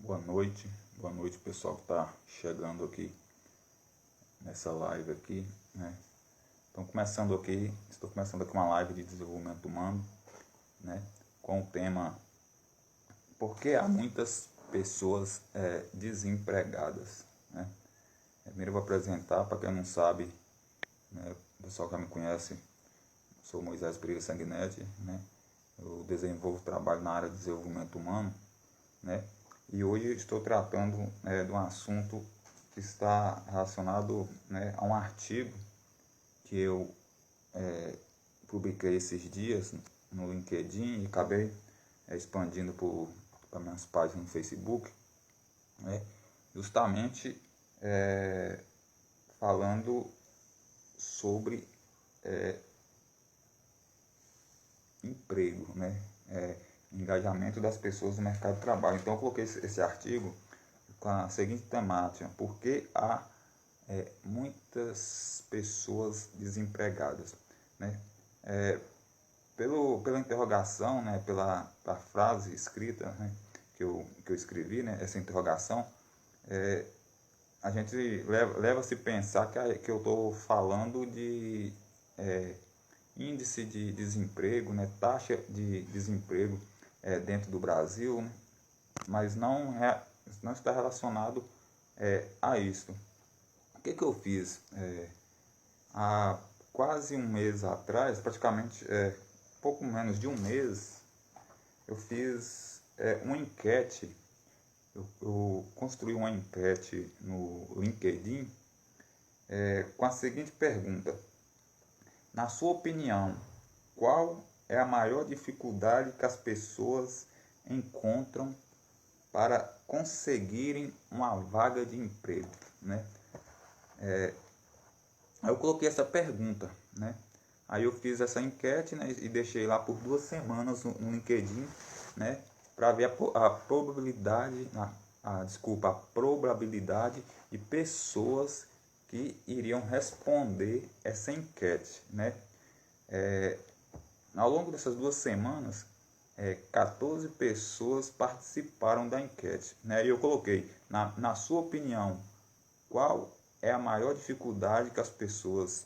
Boa noite pessoal que está chegando aqui nessa live aqui, né? Estou começando aqui uma live de desenvolvimento humano, né? Com o tema Por que há muitas pessoas desempregadas, né? Primeiro eu vou apresentar, para quem não sabe, né? O pessoal que já me conhece, sou Moisés Pereira Sanguinetti, né? Eu desenvolvo trabalho na área de desenvolvimento humano, né? E hoje estou tratando de um assunto que está relacionado, né, a um artigo que eu publiquei esses dias no LinkedIn e acabei expandindo para minhas páginas no Facebook, né, justamente falando sobre emprego, né, engajamento das pessoas no mercado de trabalho. Então eu coloquei esse artigo com a seguinte temática: por que há muitas pessoas desempregadas, né? Pela interrogação, né, pela frase escrita, né, que eu escrevi, né, essa interrogação, a gente leva a se pensar que eu estou falando de índice de desemprego, né, taxa de desemprego dentro do Brasil, né, mas não está relacionado a isso. O que eu fiz? Há quase um mês atrás, praticamente pouco menos de um mês, eu fiz uma enquete. Eu construí uma enquete no LinkedIn com a seguinte pergunta: na sua opinião, qual é a maior dificuldade que as pessoas encontram para conseguirem uma vaga de emprego, né? Eu coloquei essa pergunta, né? Aí eu fiz essa enquete, né, e deixei lá por 2 semanas no LinkedIn, né, para ver a probabilidade, a probabilidade de pessoas que iriam responder essa enquete, né? Ao longo dessas 2 semanas, 14 pessoas participaram da enquete, né? E eu coloquei, na sua opinião, qual é a maior dificuldade que as pessoas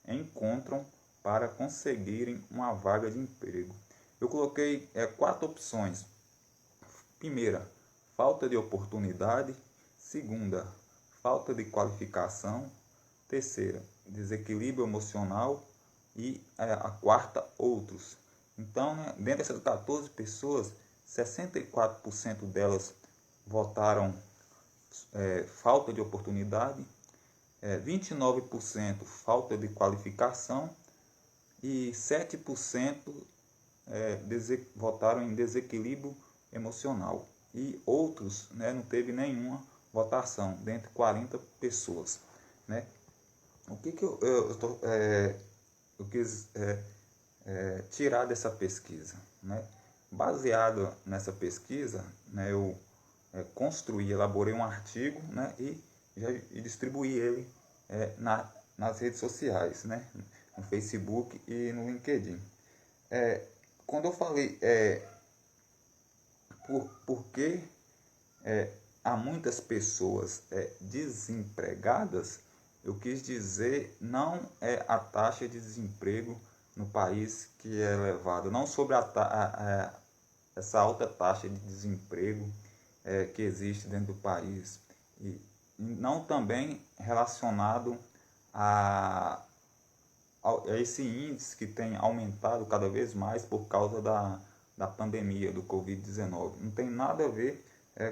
encontram para conseguirem uma vaga de emprego? Eu coloquei 4 opções. Primeira, falta de oportunidade. Segunda, falta de qualificação. Terceira, desequilíbrio emocional. E a quarta, outros. Então, né, dentre essas 14 pessoas, 64% delas votaram falta de oportunidade, 29% falta de qualificação e 7% votaram em desequilíbrio emocional. E outros, né, não teve nenhuma votação, dentre 40 pessoas. Né? O que eu quis tirar dessa pesquisa? Né? Baseado nessa pesquisa, né, eu elaborei um artigo, né, e distribuí ele nas redes sociais, né, no Facebook e no LinkedIn. Quando eu falei por que há muitas pessoas desempregadas, eu quis dizer não a taxa de desemprego no país que é elevada, não sobre essa alta taxa de desemprego que existe dentro do país, e não também relacionado a esse índice que tem aumentado cada vez mais por causa da pandemia do Covid-19. Não tem nada a ver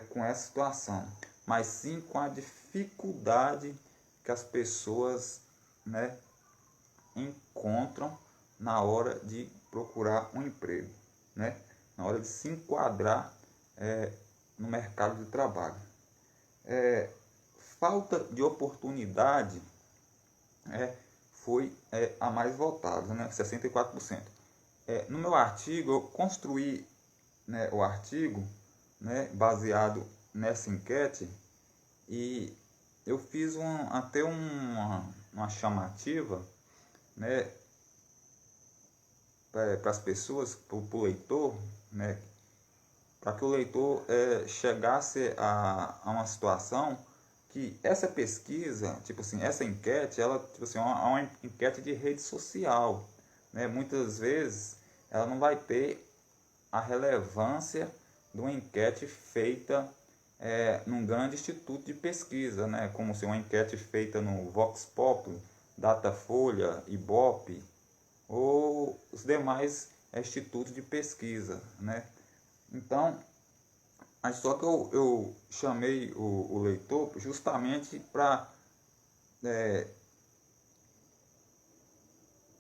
com essa situação, mas sim com a dificuldade que as pessoas, né, encontram na hora de procurar um emprego, né, na hora de se enquadrar no mercado de trabalho. Falta de oportunidade foi a mais votada, né, 64%. No meu artigo, eu construí, né, o artigo, né, baseado nessa enquete, e eu fiz até uma chamativa, né, para as pessoas, para o leitor, né, para que o leitor chegasse a uma situação que essa pesquisa, tipo assim, essa enquete, ela tipo assim, é uma enquete de rede social, né? Muitas vezes ela não vai ter a relevância de uma enquete feita num grande instituto de pesquisa, né? Como se uma enquete feita no Vox Populi, Datafolha, Ibope ou os demais institutos de pesquisa, né? Então, mas só que eu chamei o leitor justamente para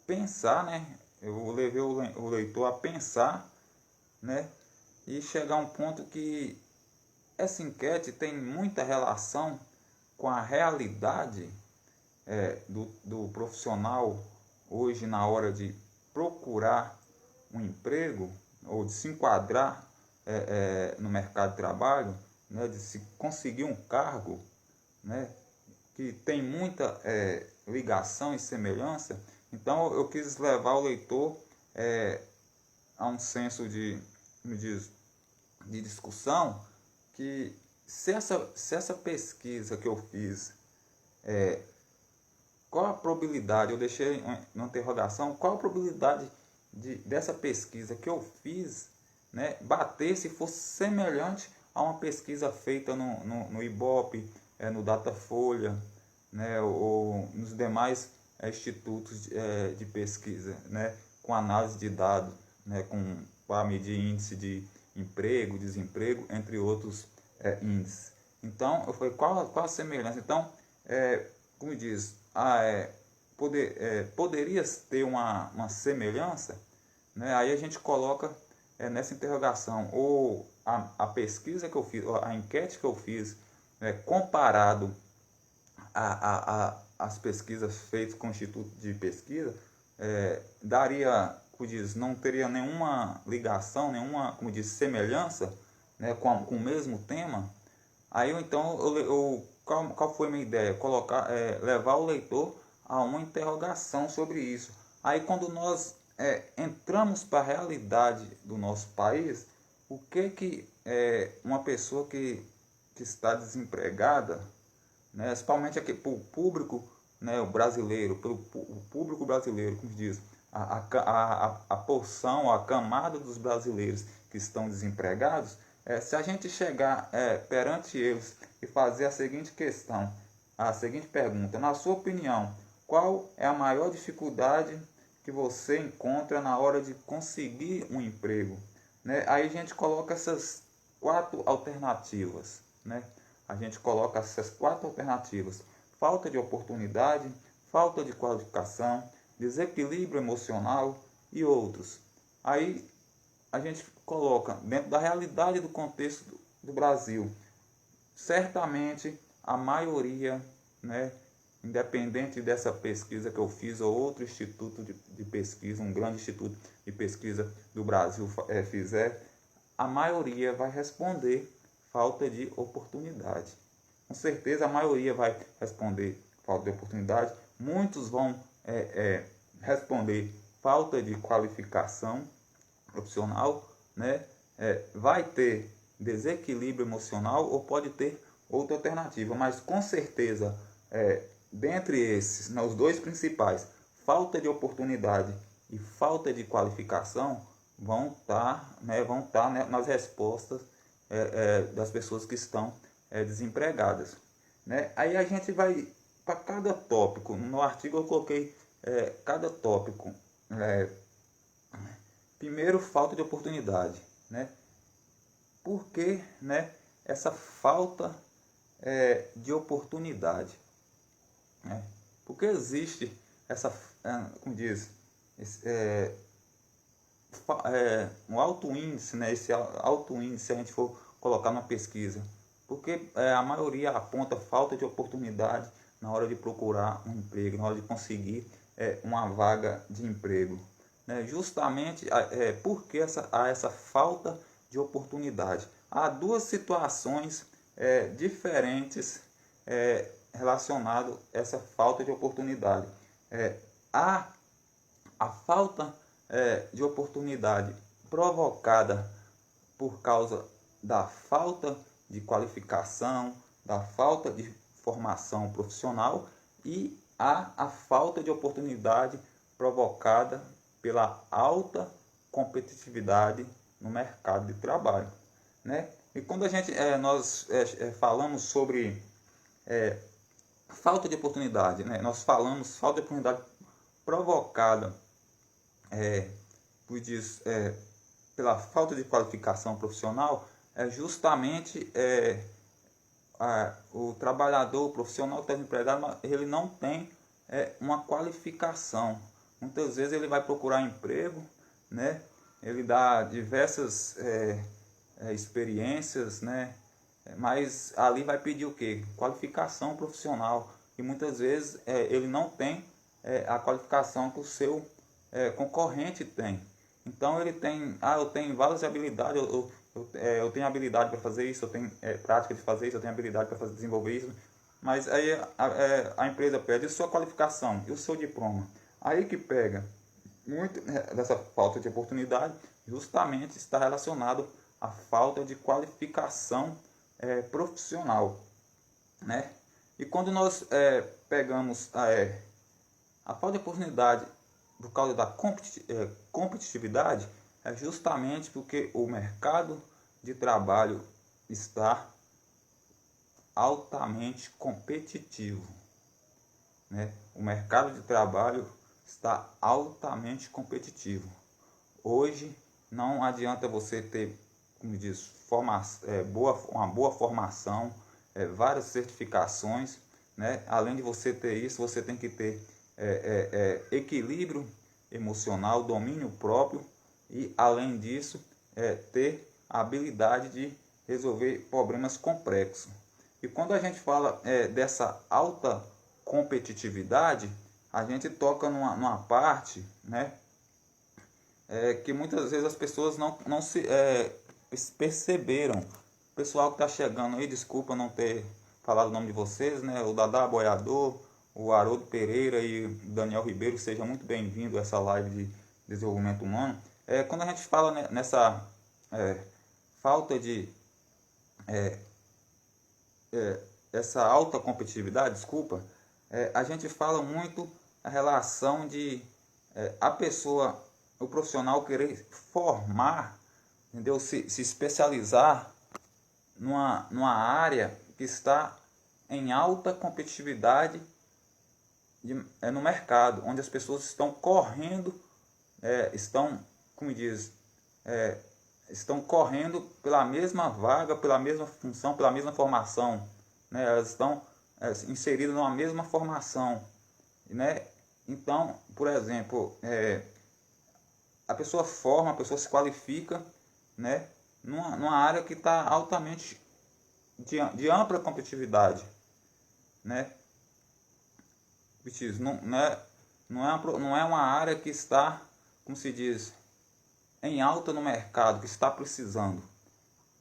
pensar, né? Eu levei o leitor a pensar, né? E chegar a um ponto que essa enquete tem muita relação com a realidade do profissional hoje na hora de procurar um emprego ou de se enquadrar no mercado de trabalho, né, de se conseguir um cargo, né, que tem muita ligação e semelhança. Então eu quis levar o leitor a um senso de discussão que se essa pesquisa que eu fiz, qual a probabilidade, eu deixei uma interrogação, qual a probabilidade dessa pesquisa que eu fiz, né, bater se fosse semelhante a uma pesquisa feita no Ibope, no Datafolha, né, ou nos demais institutos de pesquisa, né, com análise de dados, né, para medir índice de emprego, desemprego, entre outros índices. Então, eu falei, qual a semelhança? Então, como diz, poderia ter uma semelhança, né? Aí a gente coloca nessa interrogação, ou a pesquisa que eu fiz, a enquete que eu fiz, comparado as pesquisas feitas com o Instituto de Pesquisa, daria, como diz, não teria nenhuma ligação, nenhuma, como diz, semelhança, né, com o mesmo tema. Aí então qual foi a minha ideia? Levar o leitor a uma interrogação sobre isso. Aí quando nós entramos para a realidade do nosso país, o que uma pessoa que está desempregada, né, principalmente aqui para o público, né, o brasileiro, pelo público brasileiro, como diz, a porção, a camada dos brasileiros que estão desempregados, se a gente chegar perante eles e fazer a seguinte questão, a seguinte pergunta: na sua opinião, qual é a maior dificuldade que você encontra na hora de conseguir um emprego? Né? Aí a gente coloca essas 4 alternativas, né? A gente coloca essas 4 alternativas: falta de oportunidade, falta de qualificação, desequilíbrio emocional e outros. Aí a gente coloca dentro da realidade do contexto do Brasil. Certamente a maioria, né, independente dessa pesquisa que eu fiz ou outro instituto de pesquisa, um grande instituto de pesquisa do Brasil fizer, a maioria vai responder falta de oportunidade. Com certeza a maioria vai responder falta de oportunidade. Muitos vão responder falta de qualificação profissional, né? Vai ter desequilíbrio emocional ou pode ter outra alternativa, mas com certeza, dentre esses, né, os 2 principais, falta de oportunidade e falta de qualificação, vão estar né, nas respostas das pessoas que estão desempregadas. Né? Aí a gente vai para cada tópico. No artigo eu coloquei cada tópico. Primeiro, falta de oportunidade. Né? Por que, né, essa falta de oportunidade? Né? Porque existe essa, como diz, um alto índice, né? Esse alto índice, se a gente for colocar na pesquisa, porque a maioria aponta falta de oportunidade na hora de procurar um emprego, na hora de conseguir uma vaga de emprego, né? Justamente porque há essa falta de oportunidade. Há 2 situações diferentes relacionadas a essa falta de oportunidade. Há a falta de oportunidade provocada por causa da falta de qualificação, da falta de formação profissional e a falta de oportunidade provocada pela alta competitividade no mercado de trabalho, né? E quando nós falamos sobre falta de oportunidade, né? Nós falamos falta de oportunidade provocada pela falta de qualificação profissional, é justamente o trabalhador, o profissional que está desempregado, ele não tem uma qualificação. Muitas vezes ele vai procurar emprego, né? Ele dá diversas experiências, né? Mas ali vai pedir o quê? Qualificação profissional. E muitas vezes ele não tem a qualificação que o seu concorrente tem. Então ele tem, eu tenho várias habilidades, eu tenho habilidade para fazer isso, eu tenho prática de fazer isso, eu tenho habilidade para desenvolver isso. Mas aí a empresa pede a sua qualificação e o seu diploma. Aí que pega muito dessa falta de oportunidade, justamente está relacionado à falta de qualificação profissional, né? E quando nós pegamos a falta de oportunidade por causa da competitividade, é justamente porque o mercado de trabalho está altamente competitivo, né? O mercado de trabalho está altamente competitivo. Hoje não adianta você ter, como diz, uma boa formação, várias certificações, né? Além de você ter isso, você tem que ter equilíbrio emocional, domínio próprio e, além disso, ter a habilidade de resolver problemas complexos. E quando a gente fala dessa alta competitividade, a gente toca numa parte, né, que muitas vezes as pessoas não se perceberam. O pessoal que está chegando aí, desculpa não ter falado o nome de vocês, né, o Dadá Boiador, o Haroldo Pereira e o Daniel Ribeiro, seja muito bem-vindo a essa live de desenvolvimento humano. Quando a gente fala nessa falta de essa alta competitividade, desculpa, a gente fala muito a relação de a pessoa, o profissional querer formar, entendeu? Se especializar numa área que está em alta competitividade no mercado, onde as pessoas estão correndo, estão correndo pela mesma vaga, pela mesma função, pela mesma formação, né? Elas estão inseridas numa mesma formação, né? Então, por exemplo, a pessoa se qualifica, né, numa área que está altamente de ampla competitividade, né? Não é uma área que está, como se diz, em alta no mercado, que está precisando.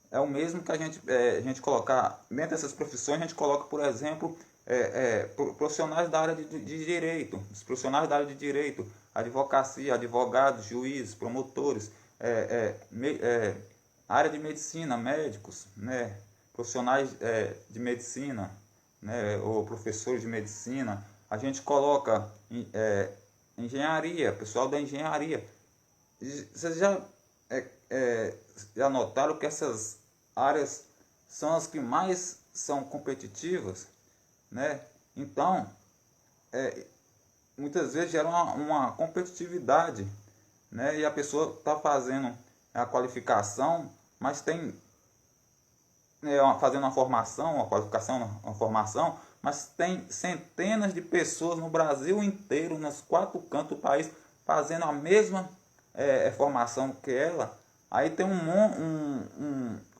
É o mesmo que a gente colocar, dentro dessas profissões, a gente coloca, por exemplo, profissionais da área de direito, os profissionais da área de direito, advocacia, advogados, juízes, promotores, área de medicina, médicos, né, profissionais de medicina, né, ou professores de medicina. A gente coloca engenharia, pessoal da engenharia. Vocês já notaram que essas áreas são as que mais são competitivas, né? Então, muitas vezes gera uma competitividade, né? E a pessoa está fazendo a qualificação, mas tem fazendo uma formação, uma qualificação, uma formação, mas tem centenas de pessoas no Brasil inteiro, nos 4 cantos do país, fazendo a mesma formação que ela. Aí tem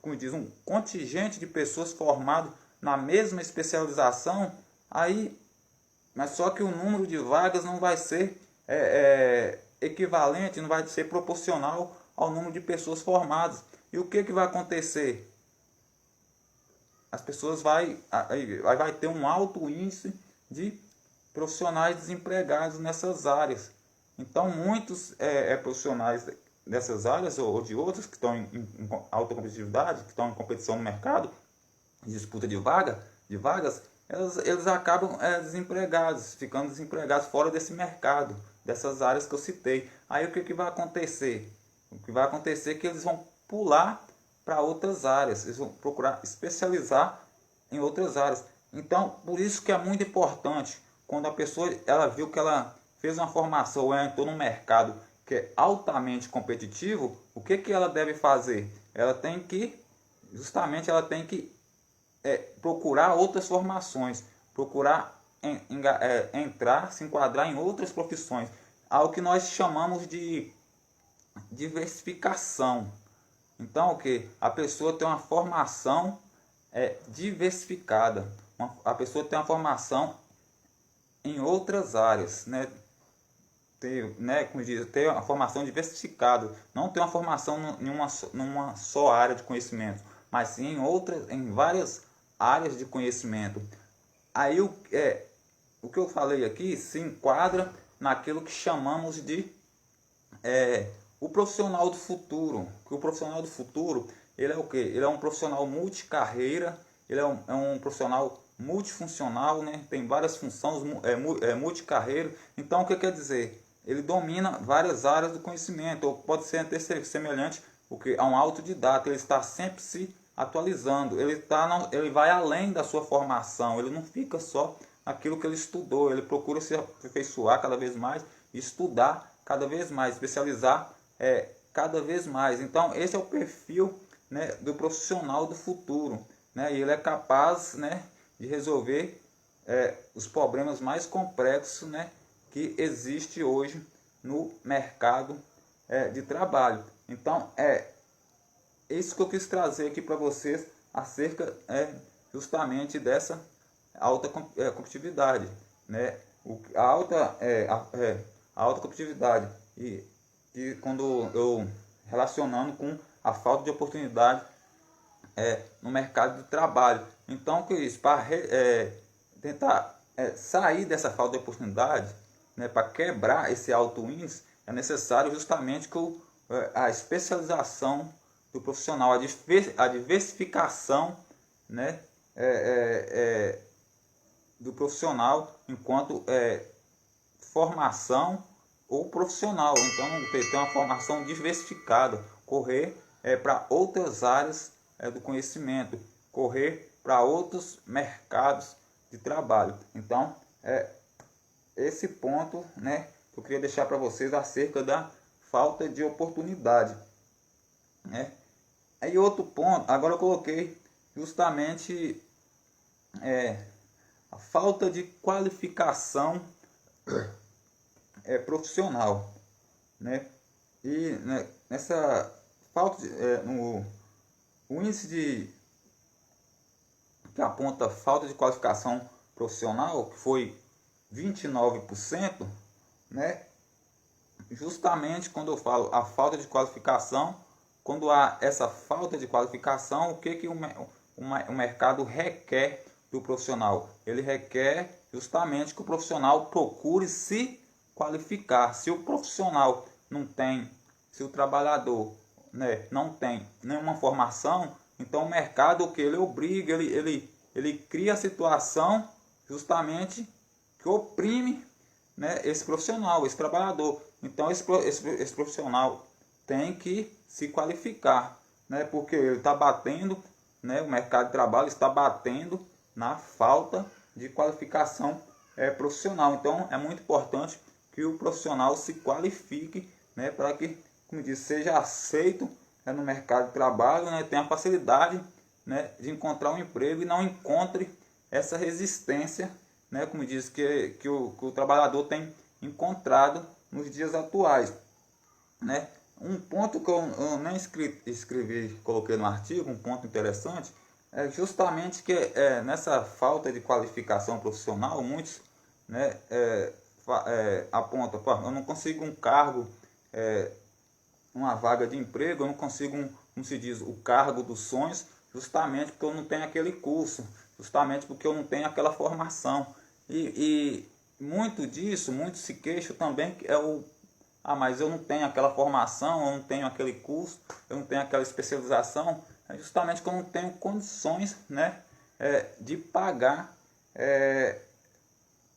como diz, um contingente de pessoas formadas na mesma especialização, mas só que o número de vagas não vai ser equivalente, não vai ser proporcional ao número de pessoas formadas. E o que vai acontecer? As pessoas vai ter um alto índice de profissionais desempregados nessas áreas. Então muitos profissionais dessas áreas ou de outras que estão em alta competitividade, que estão em competição no mercado, em disputa de vagas, eles acabam desempregados, ficando desempregados fora desse mercado, dessas áreas que eu citei. Aí o que vai acontecer? O que vai acontecer é que eles vão pular para outras áreas, eles vão procurar especializar em outras áreas. Então, por isso que é muito importante, quando a pessoa ela viu que ela fez uma formação, ela entrou num mercado que é altamente competitivo, o que ela deve fazer? Ela tem que, justamente, ela tem que procurar outras formações, procurar entrar, se enquadrar em outras profissões, algo que nós chamamos de diversificação. Então, o que? A pessoa tem uma formação diversificada, a pessoa tem uma formação em outras áreas, né? Como diz, ter uma formação diversificada, não ter uma formação numa só área de conhecimento, mas sim em várias áreas de conhecimento. Aí o que eu falei aqui se enquadra naquilo que chamamos de o profissional do futuro. O profissional do futuro, ele é o quê? Ele é um profissional multicarreira, ele é um profissional multifuncional, né? Tem várias funções, multicarreira. Então o que quer dizer? Ele domina várias áreas do conhecimento, ou pode ser até semelhante a um autodidata, ele está sempre se atualizando, ele vai além da sua formação, ele não fica só naquilo que ele estudou, ele procura se aperfeiçoar cada vez mais, estudar cada vez mais, especializar cada vez mais. Então esse é o perfil, né, do profissional do futuro, né, e ele é capaz, né, de resolver os problemas mais complexos, né, que existe hoje no mercado de trabalho. Então é isso que eu quis trazer aqui para vocês acerca justamente dessa alta competitividade, né? A alta competitividade e quando eu relacionando com a falta de oportunidade no mercado de trabalho. Então, que isso, para tentar sair dessa falta de oportunidade, né, para quebrar esse alto índice, é necessário justamente que a especialização do profissional, a diversificação, né, do profissional enquanto formação ou profissional. Então, ter uma formação diversificada, correr para outras áreas do conhecimento, correr para outros mercados de trabalho. Então, esse ponto, né, que eu queria deixar para vocês acerca da falta de oportunidade, né? Aí outro ponto, agora eu coloquei justamente a falta de qualificação profissional, né? E né, nessa falta o índice que aponta falta de qualificação profissional, que foi 29%, né? Justamente quando eu falo a falta de qualificação, quando há essa falta de qualificação, o que o mercado requer do profissional? Ele requer justamente que o profissional procure se qualificar. Se o profissional não tem, se o trabalhador, né, não tem nenhuma formação, então o mercado que ele obriga, ele cria a situação justamente que oprime, né, esse profissional, esse trabalhador. Então esse profissional tem que se qualificar, né, porque ele está batendo, né, o mercado de trabalho está batendo na falta de qualificação profissional. Então é muito importante que o profissional se qualifique, né, para que, como diz, seja aceito no mercado de trabalho, né, tenha facilidade, né, de encontrar um emprego e não encontre essa resistência, né, como diz, que o trabalhador tem encontrado nos dias atuais, né. Um ponto que eu nem escrevi, coloquei no artigo, um ponto interessante, é justamente que nessa falta de qualificação profissional, muitos, né, apontam, eu não consigo um cargo, uma vaga de emprego, eu não consigo, como se diz, o cargo dos sonhos, justamente porque eu não tenho aquele curso, justamente porque eu não tenho aquela formação. E muito disso, muito se queixa também, é Ah, mas eu não tenho aquela formação, eu não tenho aquele curso, eu não tenho aquela especialização. É justamente que eu não tenho condições, né, de pagar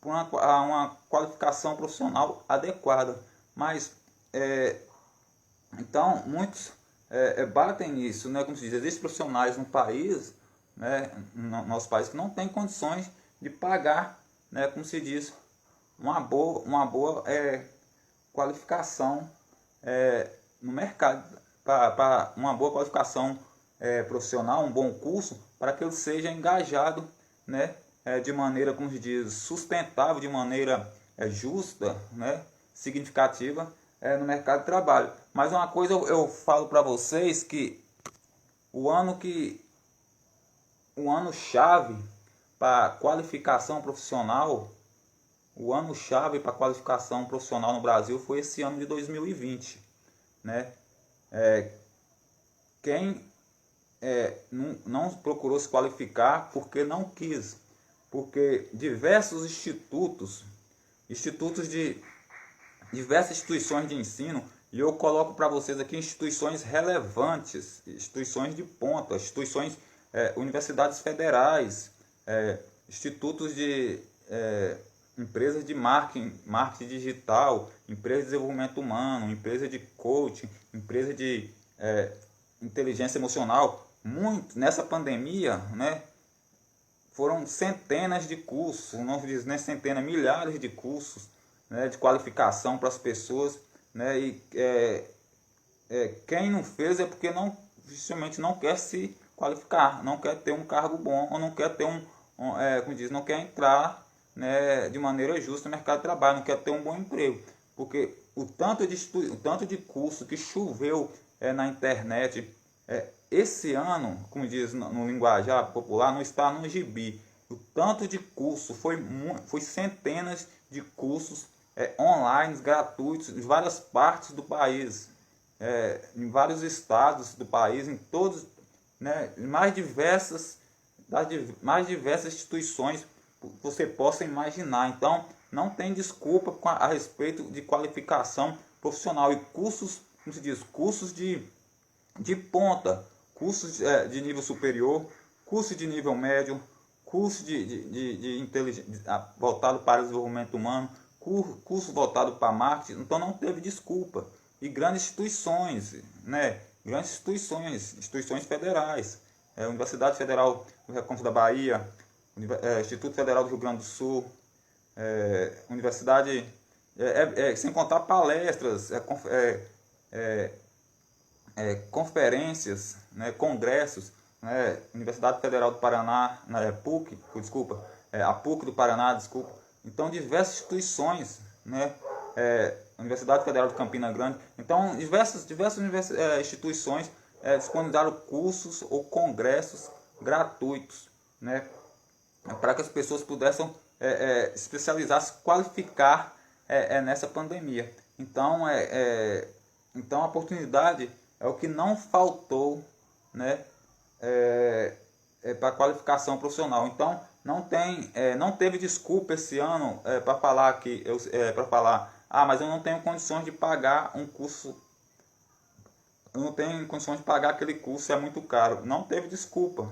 uma qualificação profissional adequada. Mas, então, muitos batem nisso, né, como se diz, existem profissionais no país, né, no nosso país, que não tem condições de pagar, né, como se diz, uma boa qualificação no mercado, para uma boa qualificação profissional, um bom curso, para que ele seja engajado, né, de maneira, como se diz, sustentável, de maneira justa, né, significativa no mercado de trabalho. Mas uma coisa eu falo para vocês que o ano chave para qualificação profissional, o ano chave para qualificação profissional no Brasil foi esse ano de 2020, né? Quem não procurou se qualificar porque não quis, porque diversos institutos de diversas instituições de ensino, e eu coloco para vocês aqui instituições relevantes, instituições de ponta, instituições, universidades federais, institutos de empresas de marketing digital, empresas de desenvolvimento humano, empresa de coaching, empresa de inteligência emocional. Muito nessa pandemia, né, foram centenas de cursos, não diz nem centenas, milhares de cursos, né, de qualificação para as pessoas, né, e quem não fez é porque justamente não quer se qualificar, não quer ter um cargo bom, ou não quer ter como diz, não quer entrar, né, de maneira justa no mercado de trabalho, não quer ter um bom emprego, porque o tanto de curso que choveu na internet esse ano, como diz no linguajar popular, não está no gibi. O tanto de curso foi centenas de cursos online, gratuitos, em várias partes do país, em vários estados do país, em todos, né, mais diversas instituições que você possa imaginar. Então, não tem desculpa a respeito de qualificação profissional e cursos, como se diz, cursos de ponta, cursos de nível superior, curso de nível médio, curso de inteligência voltado para o desenvolvimento humano, curso voltado para marketing. Então não teve desculpa. E grandes instituições, né? Grandes instituições federais, Universidade Federal do Recôncavo da Bahia, Instituto Federal do Rio Grande do Sul, Universidade, sem contar palestras, conferências, né, congressos, né, Universidade Federal do Paraná, PUC, desculpa, a PUC do Paraná, desculpa. Então, diversas instituições, né, Universidade Federal de Campina Grande. Então, diversas instituições disponibilizaram cursos ou congressos gratuitos, né, para que as pessoas pudessem especializar, se qualificar nessa pandemia. Então, então a oportunidade é o que não faltou, né, para qualificação profissional. Então não teve desculpa esse ano para falar mas eu não tenho condições de pagar um curso, eu não tenho condições de pagar aquele curso, é muito caro. Não teve desculpa.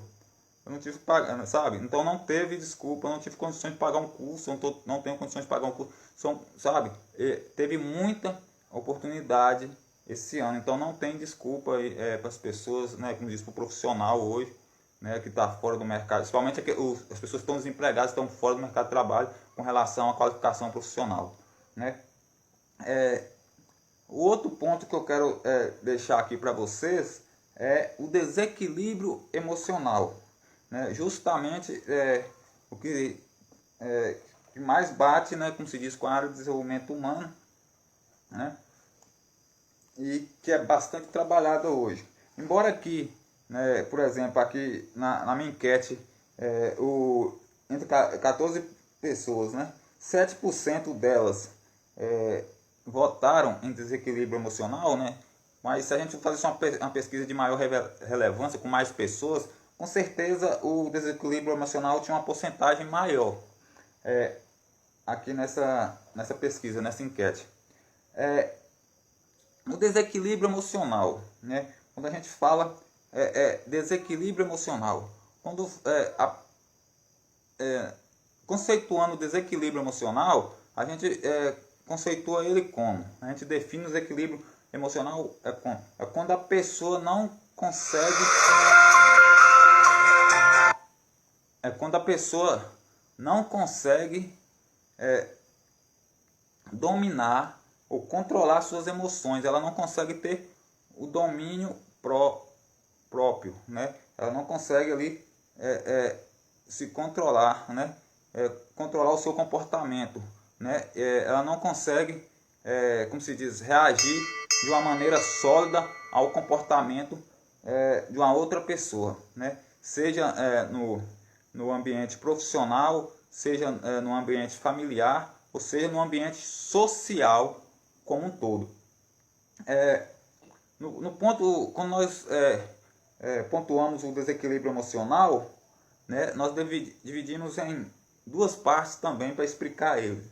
Eu não tive que pagar, sabe? Então não teve desculpa, eu não tive condições de pagar um curso, não tenho condições de pagar um curso, sabe? Teve muita oportunidade esse ano, então não tem desculpa para as pessoas, né, como diz, para o profissional hoje, né, que está fora do mercado, principalmente as pessoas que estão desempregadas, estão fora do mercado de trabalho com relação à qualificação profissional, né? O outro ponto que eu quero deixar aqui para vocês é o desequilíbrio emocional, né? Justamente o que mais bate, né, como se diz, com a área de desenvolvimento humano, né? E que é bastante trabalhada hoje. Embora aqui, né, por exemplo, aqui na minha enquete, entre 14 pessoas, né, 7% delas votaram em desequilíbrio emocional, né? Mas se a gente fazer uma pesquisa de maior relevância, com mais pessoas, com certeza o desequilíbrio emocional tinha uma porcentagem maior aqui nessa pesquisa, nessa enquete. o desequilíbrio emocional, né? Quando a gente fala desequilíbrio emocional, quando conceituando o desequilíbrio emocional, a gente conceitua ele como? A gente define o desequilíbrio emocional é quando a pessoa não consegue dominar ou controlar suas emoções. Ela não consegue ter o domínio próprio, né? Ela não consegue ali se controlar, né? Controlar o seu comportamento, né? Ela não consegue, como se diz, reagir de uma maneira sólida ao comportamento de uma outra pessoa, né? Seja no ambiente profissional, seja no ambiente familiar, ou seja no ambiente social como um todo. No ponto, quando nós pontuamos o desequilíbrio emocional, né, nós dividimos em duas partes também para explicar ele.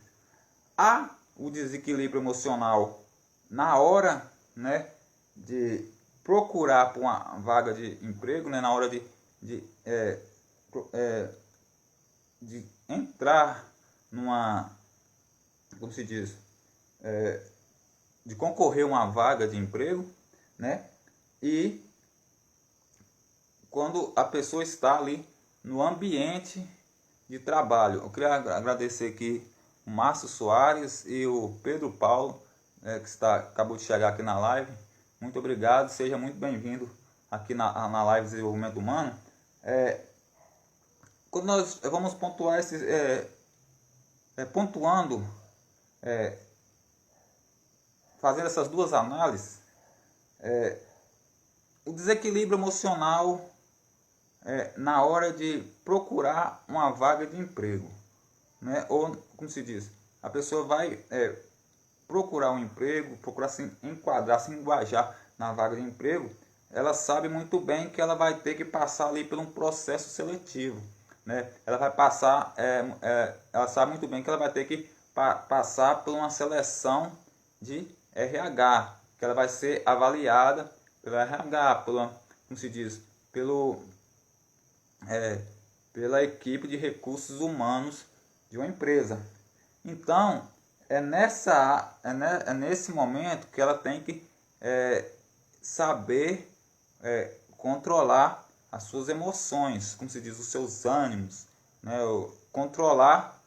Há o desequilíbrio emocional na hora, né, de procurar por uma vaga de emprego, né, na hora de entrar numa, como se diz, de concorrer a uma vaga de emprego, né, e quando a pessoa está ali no ambiente de trabalho. Eu queria agradecer aqui o Márcio Soares e o Pedro Paulo, que acabou de chegar aqui na live. Muito obrigado, seja muito bem-vindo aqui na live Desenvolvimento Humano. Quando nós vamos pontuar esses, pontuando, fazendo essas duas análises, o desequilíbrio emocional na hora de procurar uma vaga de emprego, né? Ou, como se diz, a pessoa vai procurar um emprego, procurar se enquadrar, se engajar na vaga de emprego, ela sabe muito bem que ela vai ter que passar ali por um processo seletivo, né? Ela vai passar, ela sabe muito bem que ela vai ter que passar por uma seleção de RH, que ela vai ser avaliada pelo RH, como se diz, pela equipe de recursos humanos de uma empresa. Então, é nesse momento que ela tem que saber controlar as suas emoções, como se diz, os seus ânimos, né? Controlar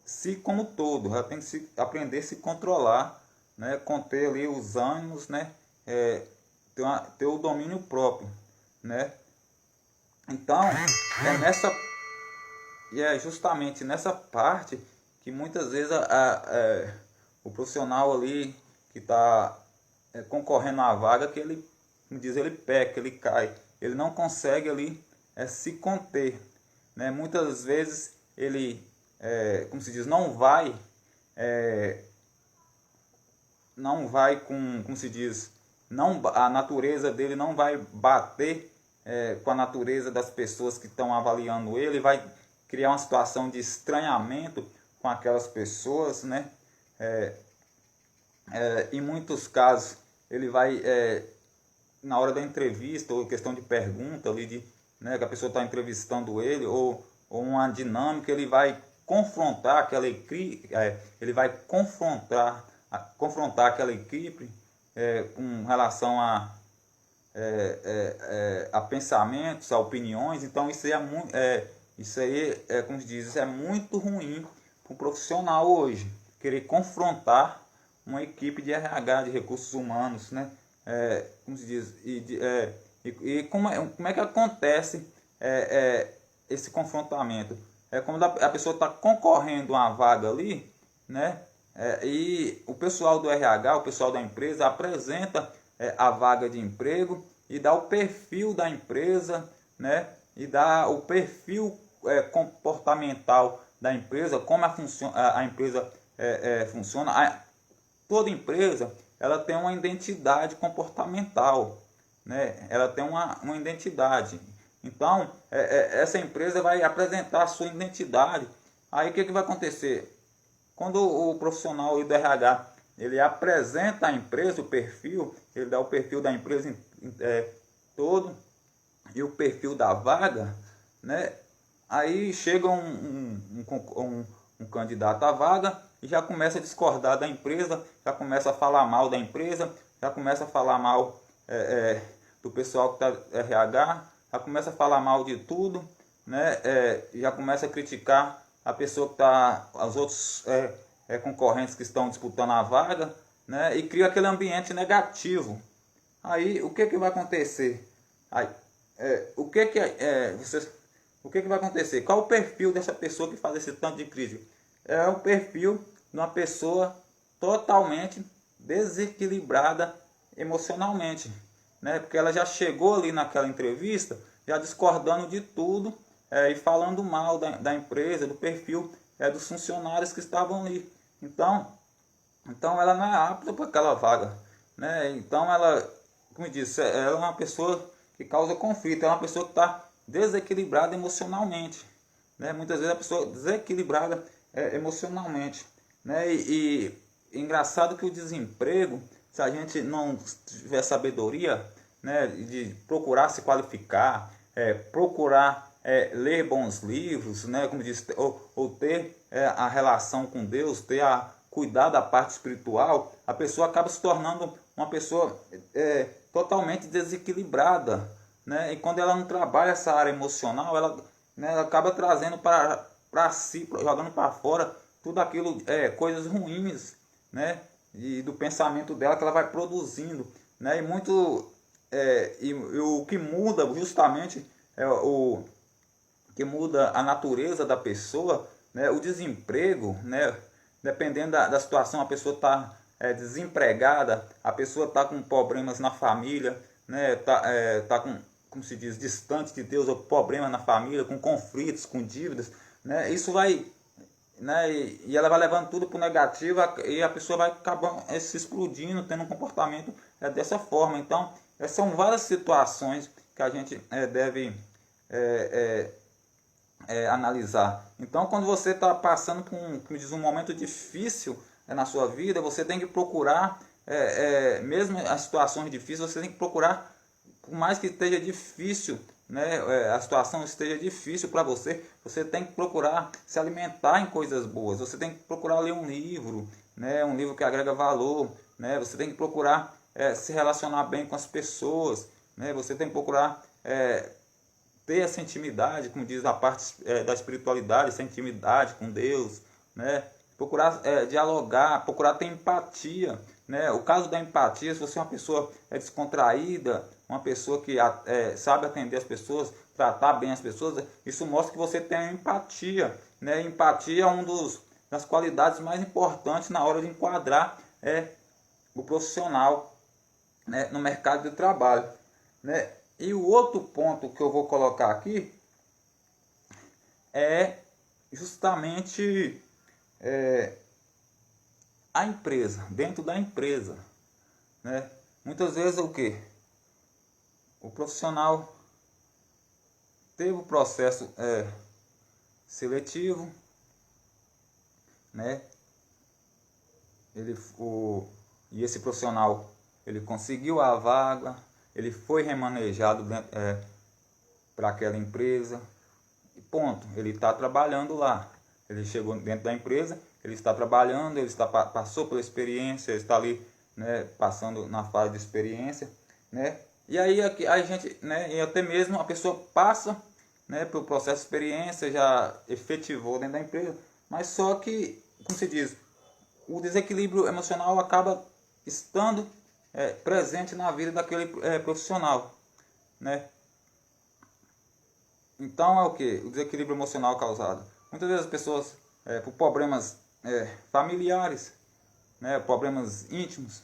si como todo. Ela tem que aprender a se controlar, né? Conter ali os ânimos, né? Ter o domínio próprio, né? Então, é justamente nessa parte que muitas vezes o profissional ali que está concorrendo à vaga, que ele, como diz, ele peca, ele cai, ele não consegue ali se conter, né? Muitas vezes ele, como se diz, não vai com, como se diz, a natureza dele não vai bater com a natureza das pessoas que estão avaliando ele, vai criar uma situação de estranhamento com aquelas pessoas, né? Em muitos casos, ele vai, na hora da entrevista, ou questão de pergunta, ali né, que a pessoa está entrevistando ele, ou uma dinâmica, ele vai confrontar aquela equipe, confrontar aquela equipe com relação a pensamentos, a opiniões. Então isso aí como se diz, isso é muito ruim para o profissional hoje, querer confrontar uma equipe de RH, de recursos humanos, né? Como se diz, como é que acontece esse confrontamento? Quando a pessoa está concorrendo a uma vaga ali, né? E o pessoal do RH, o pessoal da empresa apresenta a vaga de emprego e dá o perfil da empresa, né? E dá o perfil comportamental da empresa, como a empresa funciona. Toda empresa ela tem uma identidade comportamental, né? Ela tem uma identidade. Então, essa empresa vai apresentar a sua identidade. Aí o que vai acontecer? Quando o profissional do RH ele apresenta a empresa, o perfil, ele dá o perfil da empresa todo e o perfil da vaga, né? Aí chega um candidato à vaga e já começa a discordar da empresa, já começa a falar mal da empresa, já começa a falar mal do pessoal que está RH, já começa a falar mal de tudo, né? Já começa a criticar a pessoa que está, os outros concorrentes que estão disputando a vaga, né? E cria aquele ambiente negativo. Aí o que vai acontecer? Aí, o que vai acontecer? Qual o perfil dessa pessoa que faz esse tanto de crítica? É o perfil de uma pessoa totalmente desequilibrada emocionalmente, né? Porque ela já chegou ali naquela entrevista já discordando de tudo e falando mal da empresa, do perfil dos funcionários que estavam ali. Então ela não é apta para aquela vaga, né? Então ela, como eu disse, ela é uma pessoa que causa conflito, é uma pessoa que está desequilibrada emocionalmente, né? Muitas vezes a pessoa desequilibrada emocionalmente, né? E engraçado que o desemprego, se a gente não tiver sabedoria, né, de procurar se qualificar, procurar ler bons livros, né, como diz, ou ter a relação com Deus, cuidar da parte espiritual, a pessoa acaba se tornando uma pessoa totalmente desequilibrada, né? E quando ela não trabalha essa área emocional, ela acaba trazendo para si, jogando para fora tudo aquilo, coisas ruins, né? E do pensamento dela que ela vai produzindo, né? E o que muda justamente o que muda a natureza da pessoa, né? O desemprego, né? Dependendo da situação, a pessoa está desempregada, a pessoa está com problemas na família, né? Tá com, como se diz, distante de Deus, ou problemas na família, com conflitos, com dívidas, né? Isso vai, né? E ela vai levando tudo para o negativo e a pessoa vai acabando se explodindo, tendo um comportamento dessa forma. Então, são várias situações que a gente deve analisar. Então, quando você está passando por um momento difícil na sua vida, você tem que procurar, mesmo as situações difíceis, você tem que procurar, por mais que esteja difícil, né, a situação esteja difícil para você, você tem que procurar se alimentar em coisas boas, você tem que procurar ler um livro, né, um livro que agrega valor, né, você tem que procurar se relacionar bem com as pessoas, né, você tem que procurar ter essa intimidade, como diz a parte da espiritualidade, essa intimidade com Deus, né? Procurar dialogar, procurar ter empatia, né? O caso da empatia, se você é uma pessoa descontraída, uma pessoa que sabe atender as pessoas, tratar bem as pessoas, isso mostra que você tem empatia, né? Empatia é uma das qualidades mais importantes na hora de enquadrar o profissional, né, no mercado de trabalho, né? E o outro ponto que eu vou colocar aqui é justamente a empresa, dentro da empresa, né? Muitas vezes o que? O profissional teve o processo seletivo, né? E esse profissional ele conseguiu a vaga, ele foi remanejado para aquela empresa, e ponto, ele está trabalhando lá. Ele chegou dentro da empresa, ele está trabalhando, passou pela experiência, ele está ali, né, passando na fase de experiência, né? E aí a gente, né, e até mesmo a pessoa passa, né, pelo processo de experiência, já efetivou dentro da empresa, mas só que, como se diz, o desequilíbrio emocional acaba estando presente na vida daquele profissional, né? Então é o que? O desequilíbrio emocional causado. Muitas vezes as pessoas, por problemas familiares, né, problemas íntimos,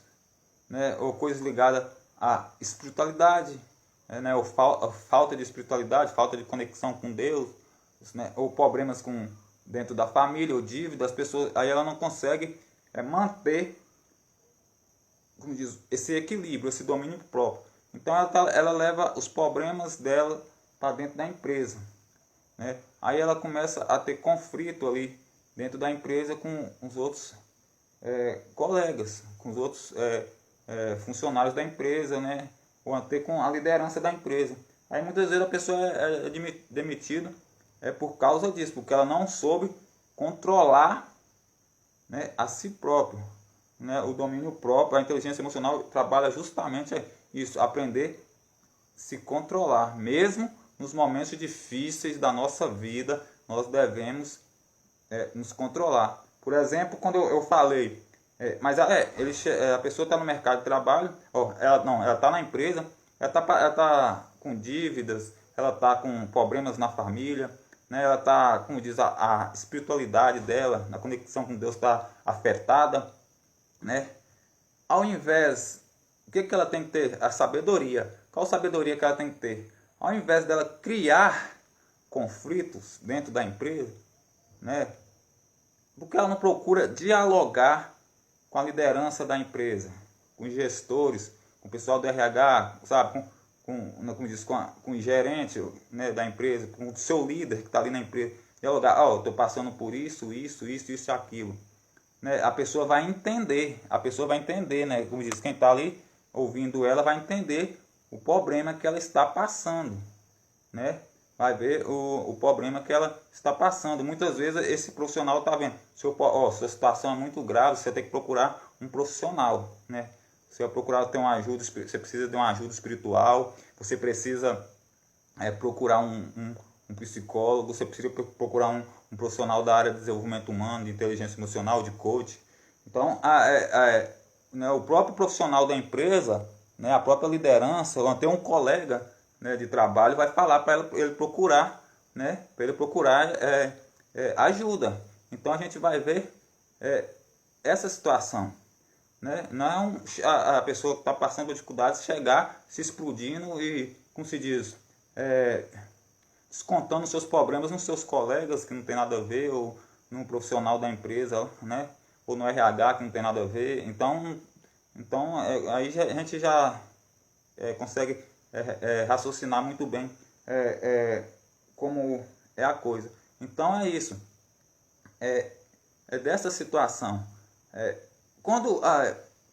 né, ou coisas ligadas à espiritualidade, né, ou falta de espiritualidade, falta de conexão com Deus, né, ou problemas dentro da família, ou dívidas, as pessoas, aí ela não consegue manter, como diz, esse equilíbrio, esse domínio próprio. Então ela leva os problemas dela para dentro da empresa, né? Aí ela começa a ter conflito ali dentro da empresa com os outros colegas, com os outros funcionários da empresa, né? Ou até com a liderança da empresa. Aí muitas vezes a pessoa é demitida por causa disso, porque ela não soube controlar, né, a si próprio, né? O domínio próprio, a inteligência emocional trabalha justamente isso, aprender a se controlar. Mesmo nos momentos difíceis da nossa vida, nós devemos nos controlar. Por exemplo, quando eu falei, mas a pessoa está no mercado de trabalho, ela está na empresa, ela tá com dívidas, ela está com problemas na família, né? Ela está, como diz, a espiritualidade dela, a conexão com Deus está afetada, né? Ao invés, o que ela tem que ter? A sabedoria. Qual sabedoria que ela tem que ter? Ao invés dela criar conflitos dentro da empresa, né? Porque ela não procura dialogar com a liderança da empresa, com os gestores, com o pessoal do RH, sabe? Com o gerente, né, da empresa, com o seu líder que está ali na empresa. Dialogar, estou passando por isso e aquilo. Né? A pessoa vai entender, né? Como diz, quem está ali ouvindo ela vai entender o problema que ela está passando, né? Vai ver o problema que ela está passando. Muitas vezes esse profissional está vendo, sua situação é muito grave, você tem que procurar um profissional, né? Você vai procurar ter uma ajuda, você precisa de uma ajuda espiritual, você precisa procurar um psicólogo, você precisa procurar um profissional da área de desenvolvimento humano, de inteligência emocional, de coach. Então, né, o próprio profissional da empresa, né, a própria liderança, ou até um colega, né, de trabalho, vai falar para ele procurar, né, ajuda. Então, a gente vai ver essa situação. Né? Não a pessoa que está passando por dificuldades chegar se explodindo e, como se diz, descontando seus problemas nos seus colegas que não tem nada a ver, ou no profissional da empresa, né? Ou no RH que não tem nada a ver. Então aí a gente já consegue raciocinar muito bem como é a coisa. Então é isso. É dessa situação. Quando,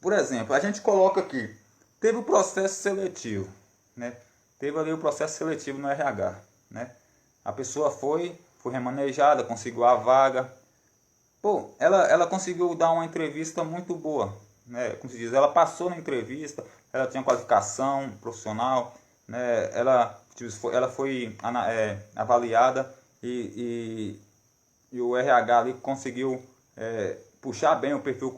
por exemplo, a gente coloca aqui, teve o processo seletivo, né? Teve ali o processo seletivo no RH, né? A pessoa foi remanejada, conseguiu a vaga. Pô, ela conseguiu dar uma entrevista muito boa, né? Como se diz, ela passou na entrevista, ela tinha qualificação profissional, né? Ela foi avaliada e o RH ali conseguiu puxar bem o perfil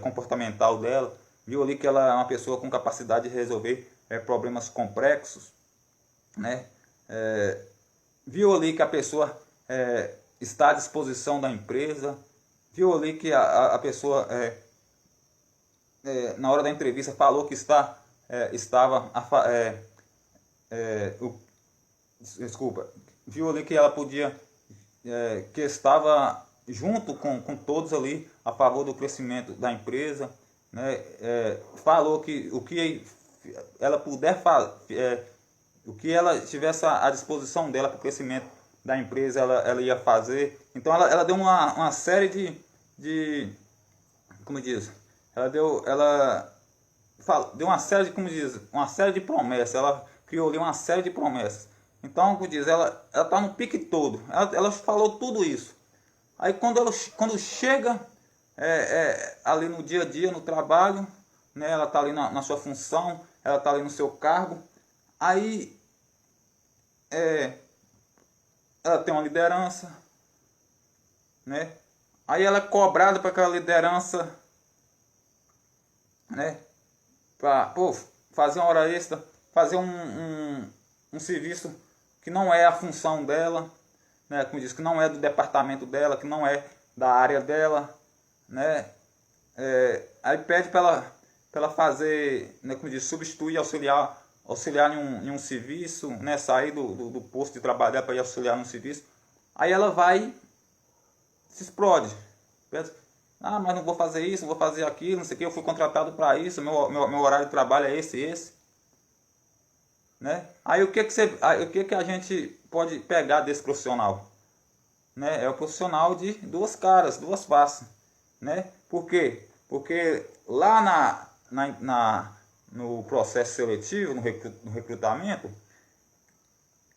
comportamental dela, viu ali que ela é uma pessoa com capacidade de resolver problemas complexos, né? Viu ali que a pessoa está à disposição da empresa, viu ali que a pessoa na hora da entrevista falou que viu ali que ela podia, que estava junto com todos ali a favor do crescimento da empresa, né? Falou que o que ela puder o que ela tivesse à disposição dela para o crescimento da empresa, ela ia fazer. Então ela deu uma série de como diz, ela deu uma série de, como diz, uma série de promessas, ela criou ali uma série de promessas. Então, como diz, ela está no pique todo, ela falou tudo isso. Aí quando chega ali no dia a dia, no trabalho, né, ela está ali na sua função, ela está ali no seu cargo, aí ela tem uma liderança, né? Aí ela é cobrada para aquela liderança, né, para fazer uma hora extra, fazer um serviço que não é a função dela, né, como diz, que não é do departamento dela, que não é da área dela, né? Aí pede para ela fazer, né, como diz, substituir, auxiliar em um serviço, né, sair do posto de trabalho para ir auxiliar num serviço. Aí ela vai, se explode, pensa, mas não vou fazer isso, não vou fazer aquilo, não sei o que, eu fui contratado para isso, meu horário de trabalho é esse, né? Aí o que a gente pode pegar desse profissional, né? É o profissional de duas caras, duas faces. né? Por quê? Porque lá no processo seletivo, no recrutamento,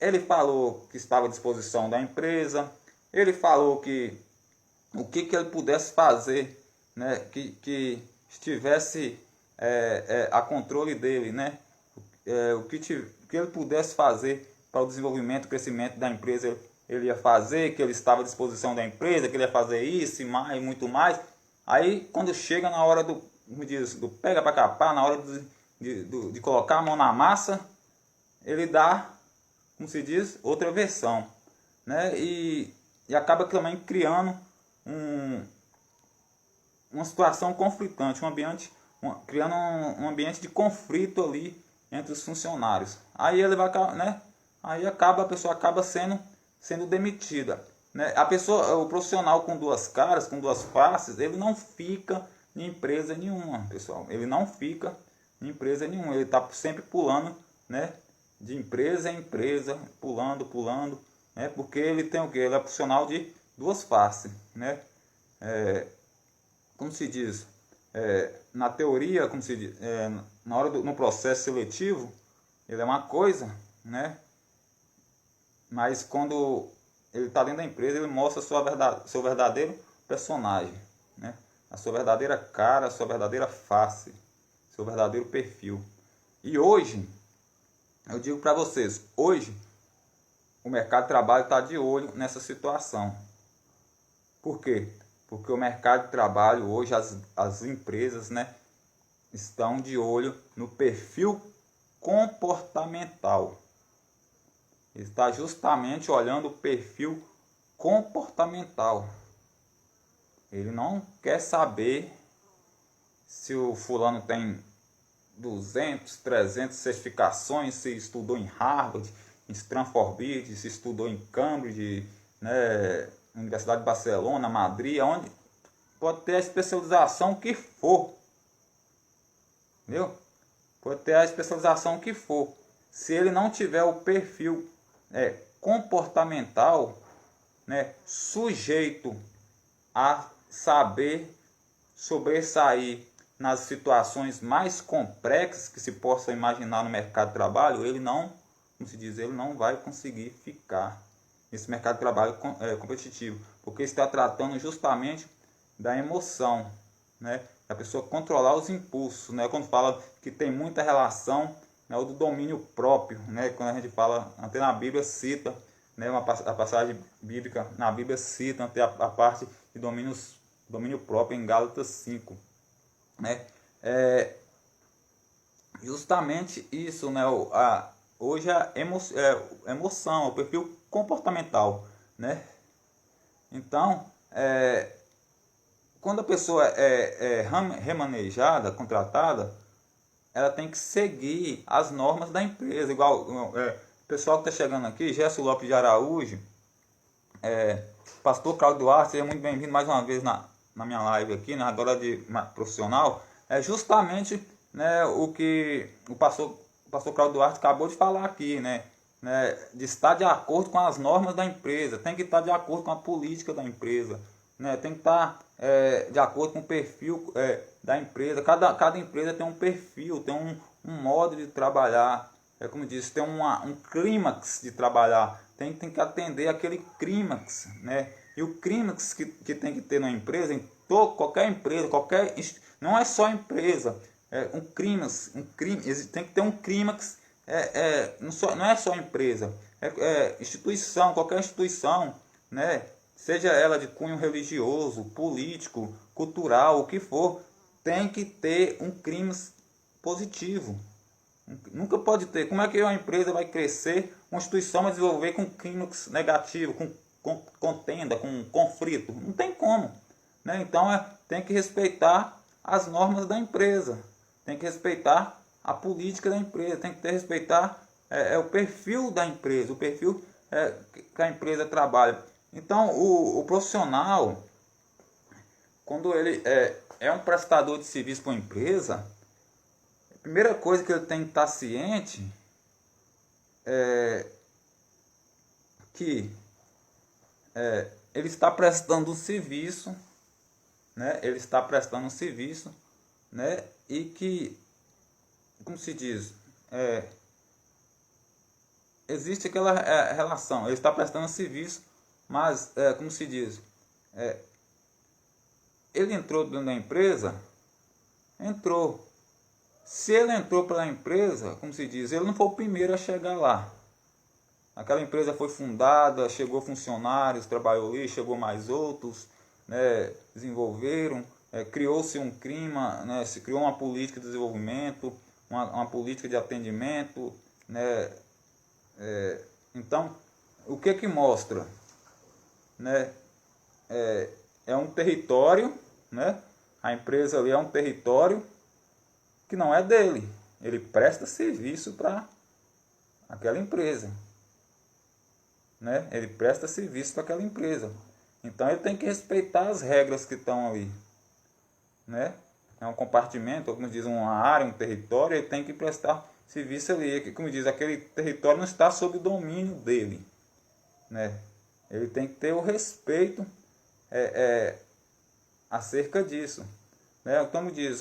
ele falou que estava à disposição da empresa, ele falou que que ele pudesse fazer, né, que estivesse a controle dele, né, que ele pudesse fazer para o desenvolvimento, crescimento da empresa, ele ia fazer, que ele estava à disposição da empresa, que ele ia fazer isso e mais, muito mais. Aí, quando chega na hora como diz, do pega para capar, na hora de colocar a mão na massa, ele dá, como se diz, outra versão, né? E acaba também criando uma situação conflitante, criando um ambiente de conflito ali entre os funcionários. Aí ele vai, né? Aí a pessoa acaba sendo demitida, né? O profissional com duas caras, com duas faces, ele não fica em empresa nenhuma, pessoal. Ele não fica em empresa nenhuma. Ele está sempre pulando, né? De empresa em empresa, pulando, né? Porque ele tem o quê? Ele é profissional de duas faces, né? Como se diz? Na teoria, como se diz? No processo seletivo, ele é uma coisa, né? Mas quando ele está dentro da empresa, ele mostra seu verdadeiro personagem, né? A sua verdadeira cara, a sua verdadeira face, seu verdadeiro perfil. E hoje, eu digo para vocês, hoje o mercado de trabalho está de olho nessa situação. Por quê? Porque o mercado de trabalho hoje, as empresas, né, estão de olho no perfil comportamental. Está justamente olhando o perfil comportamental. Ele não quer saber se o fulano tem 200, 300 certificações, se estudou em Harvard, em Stanford, se estudou em Cambridge, né, Universidade de Barcelona, Madrid, onde pode ter a especialização que for. Entendeu? Pode ter a especialização que for. Se ele não tiver o perfil comportamental, né, sujeito a saber sobressair nas situações mais complexas que se possa imaginar no mercado de trabalho, ele não, como se diz, ele não vai conseguir ficar nesse mercado de trabalho competitivo, porque está tratando justamente da emoção, né? A pessoa controlar os impulsos, né? Quando fala que tem muita relação, né, do domínio próprio, né? Quando a gente fala, até na Bíblia cita, né, a passagem bíblica na Bíblia cita até a parte de domínio próprio em Gálatas 5, né? Justamente isso, né? Hoje a emoção, o perfil comportamental, né? Então, quando a pessoa é remanejada, contratada, ela tem que seguir as normas da empresa. Igual o pessoal que está chegando aqui, Gerson Lopes de Araújo, pastor Claudio Duarte, seja muito bem-vindo mais uma vez na minha live aqui, né, agora de profissional. É justamente, né, o que o pastor Claudio Duarte acabou de falar aqui, né, de estar de acordo com as normas da empresa, tem que estar de acordo com a política da empresa, né, tem que estar de acordo com o perfil da empresa. Cada empresa tem um perfil, tem um modo de trabalhar, como disse, tem um clímax de trabalhar, tem que atender aquele clímax, né? E o clímax que tem que ter na empresa, qualquer empresa, não é só empresa, um clímax, tem que ter um clímax, não é só empresa, instituição, qualquer instituição, né? Seja ela de cunho religioso, político, cultural, o que for, tem que ter um clímax positivo. Nunca pode ter. Como é que uma empresa vai crescer, uma instituição vai desenvolver com clímax negativo, com contenda, com conflito? Não tem como, né? Então tem que respeitar as normas da empresa, tem que respeitar a política da empresa, tem que respeitar o perfil da empresa, o perfil que a empresa trabalha. Então o profissional, quando ele é um prestador de serviço para uma empresa, a primeira coisa que ele tem que estar ciente é que ele está prestando um serviço né, ele está prestando um serviço, né, e que, como se diz, existe aquela relação, ele está prestando serviço, mas, como se diz, ele entrou dentro da empresa, entrou. Se ele entrou pela empresa, como se diz, ele não foi o primeiro a chegar lá. Aquela empresa foi fundada, chegou funcionários, trabalhou ali, chegou mais outros, né, desenvolveram, criou-se um clima, né, se criou uma política de desenvolvimento, uma política de atendimento, né, então, o que mostra? Né, é um território, né, a empresa ali é um território que não é dele, ele presta serviço para aquela empresa, né? Ele presta serviço para aquela empresa, então ele tem que respeitar as regras que estão ali, né? É um compartimento, como diz, uma área, um território, ele tem que prestar serviço ali, como diz, aquele território não está sob o domínio dele, né? Ele tem que ter o respeito acerca disso, né? Como diz,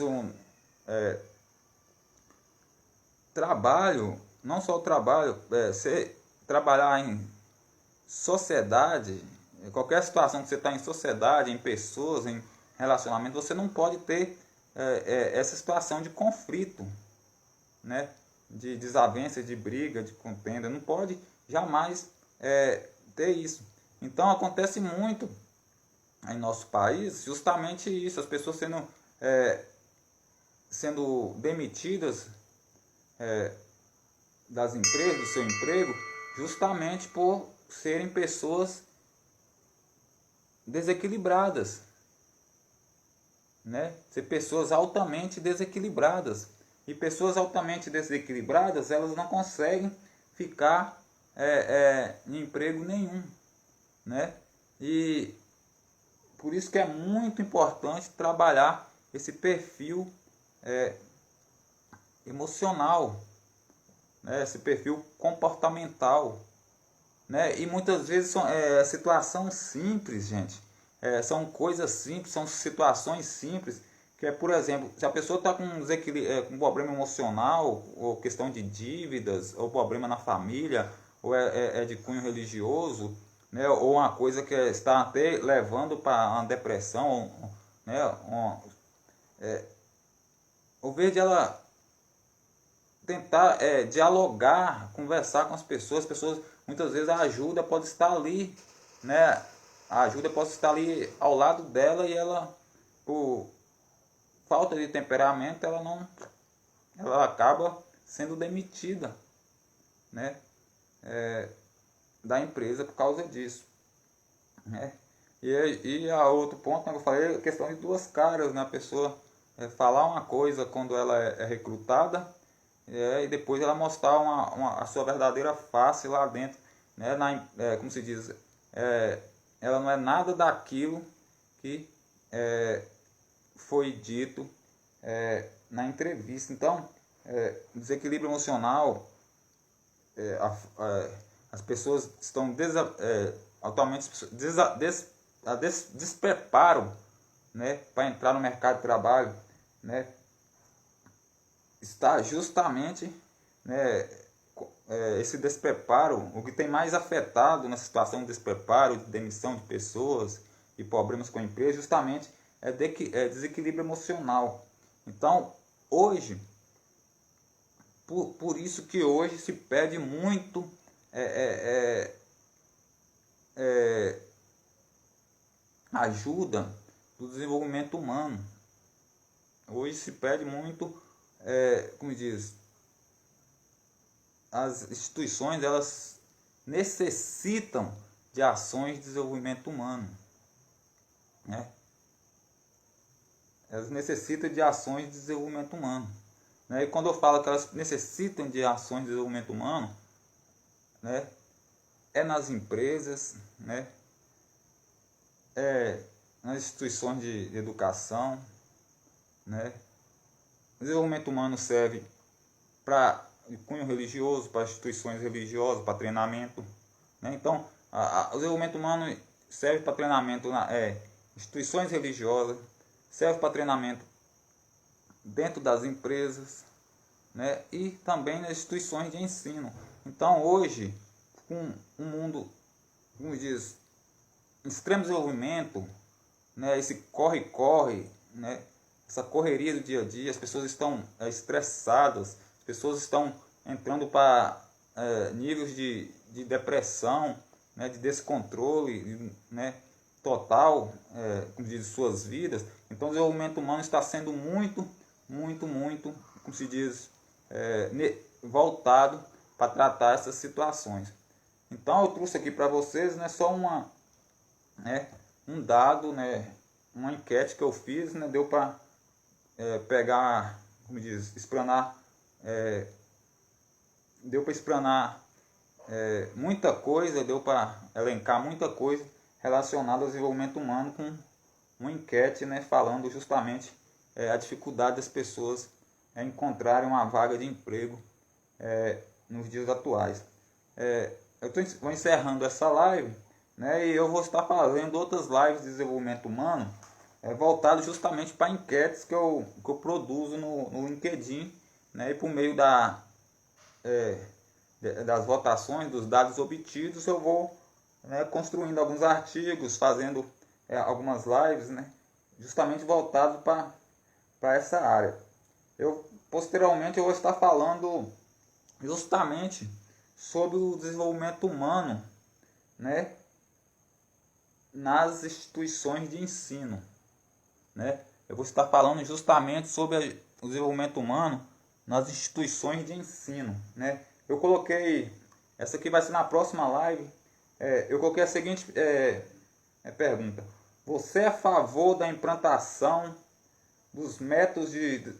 trabalho, não só o trabalho, você trabalhar em sociedade, qualquer situação que você está em sociedade, em pessoas, em relacionamento, você não pode ter essa situação de conflito, né? De desavença, de briga, de contenda, não pode jamais ter isso. Então acontece muito em nosso país justamente isso, as pessoas sendo demitidas das empresas, do seu emprego, justamente por serem pessoas desequilibradas, né? Ser pessoas altamente desequilibradas. E pessoas altamente desequilibradas, elas não conseguem ficar em emprego nenhum, né? E por isso que é muito importante trabalhar esse perfil emocional, né? Esse perfil comportamental, né? E muitas vezes são situações simples, gente. São coisas simples, são situações simples, que por exemplo, se a pessoa está com com problema emocional, ou questão de dívidas, ou problema na família, ou é de cunho religioso, né? Ou uma coisa que está até levando para uma depressão, né? Ao invés de ela tentar dialogar, conversar com as pessoas muitas vezes a ajuda pode estar ali, né? A ajuda pode estar ali ao lado dela, e ela, por falta de temperamento, ela acaba sendo demitida, né? Da empresa por causa disso, né? E a outro ponto, né, eu falei, a questão de duas caras, né? A pessoa falar uma coisa quando ela é recrutada, e depois ela mostrar a sua verdadeira face lá dentro, né? Como se diz, ela não é nada daquilo que foi dito na entrevista. Então, desequilíbrio emocional, as pessoas estão atualmente despreparo, né, para entrar no mercado de trabalho, né? Está justamente, né, esse despreparo, o que tem mais afetado na situação de despreparo, de demissão de pessoas e problemas com a empresa, justamente é desequilíbrio emocional. Então, hoje, por isso que hoje se pede muito ajuda do desenvolvimento humano. Hoje se pede muito, como diz, as instituições, elas necessitam de ações de desenvolvimento humano, né? Elas necessitam de ações de desenvolvimento humano, né? E quando eu falo que elas necessitam de ações de desenvolvimento humano, né, nas empresas, né, nas instituições de educação, né? O desenvolvimento humano serve para cunho religioso, para instituições religiosas, para treinamento, né? Então, o desenvolvimento humano serve para treinamento instituições religiosas, serve para treinamento dentro das empresas, né, e também nas instituições de ensino. Então hoje, com um mundo, como diz, em extremo desenvolvimento, né, esse corre-corre, né, essa correria do dia a dia, as pessoas estão estressadas, as pessoas estão entrando para níveis de depressão, né, de descontrole, né, total, como diz, suas vidas. Então o desenvolvimento humano está sendo muito, como se diz, voltado para tratar essas situações. Então eu trouxe aqui para vocês, né, só um dado, né, uma enquete que eu fiz, né, deu para pegar, como diz, explanar, deu para explanar muita coisa, deu para elencar muita coisa relacionada ao desenvolvimento humano com uma enquete, né, falando justamente a dificuldade das pessoas encontrarem uma vaga de emprego nos dias atuais. Eu vou encerrando essa live, né, e eu vou estar fazendo outras lives de desenvolvimento humano voltadas justamente para enquetes que eu produzo no LinkedIn, né, e por meio das votações, dos dados obtidos, eu vou, né, construindo alguns artigos, fazendo algumas lives, né, justamente voltados para essa área. Posteriormente eu vou estar falando justamente sobre o desenvolvimento humano, né, nas instituições de ensino, né? Eu vou estar falando justamente sobre o desenvolvimento humano nas instituições de ensino, né? Eu coloquei, essa aqui vai ser na próxima live, eu coloquei a seguinte pergunta: você é a favor da implantação dos métodos de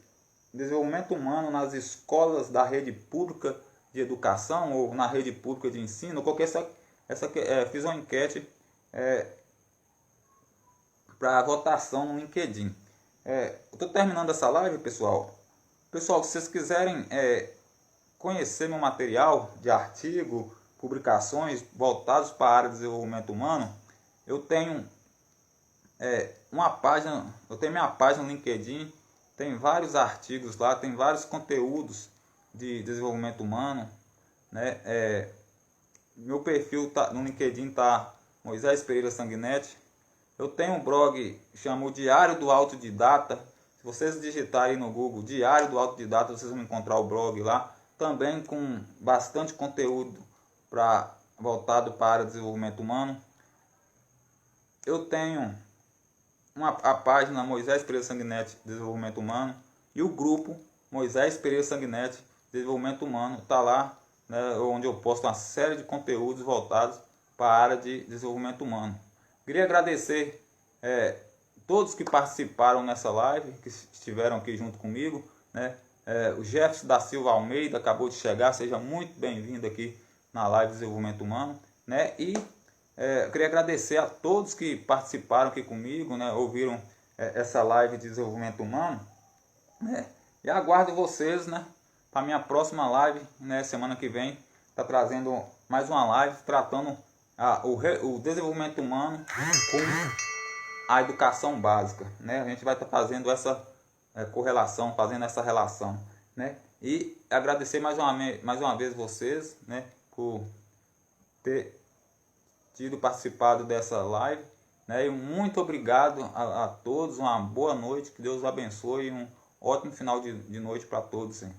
desenvolvimento humano nas escolas da rede pública de educação ou na rede pública de ensino? Eu coloquei fiz uma enquete para votação no LinkedIn. Eu estou terminando essa live, pessoal. Pessoal, se vocês quiserem conhecer meu material de artigo, publicações voltados para a área de desenvolvimento humano, eu tenho minha página no LinkedIn, tem vários artigos lá, tem vários conteúdos de desenvolvimento humano, né? Meu perfil no LinkedIn tá Moisés Pereira Sanguinetti. Eu tenho um blog chamado Diário do Autodidata. Se vocês digitarem no Google Diário do Autodidata, vocês vão encontrar o blog lá, também com bastante conteúdo voltado para a área de desenvolvimento humano. Eu tenho a página Moisés Pereira Sanguinetti Desenvolvimento Humano e o grupo Moisés Pereira Sanguinetti Desenvolvimento Humano. Está lá, né, onde eu posto uma série de conteúdos voltados para a área de desenvolvimento humano. Queria agradecer todos que participaram nessa live, que estiveram aqui junto comigo, né? O Jefferson da Silva Almeida acabou de chegar, seja muito bem-vindo aqui na live de desenvolvimento humano, né? E eu queria agradecer a todos que participaram aqui comigo, né? Ouviram essa live de desenvolvimento humano, né? E aguardo vocês, né, para a minha próxima live, né? Semana que vem está trazendo mais uma live tratando o desenvolvimento humano com a educação básica, né? A gente vai estar fazendo essa correlação, fazendo essa relação, né? E agradecer mais uma vez vocês, né, por ter participado dessa live, né? E muito obrigado a todos, uma boa noite, que Deus abençoe e um ótimo final de noite para todos, hein?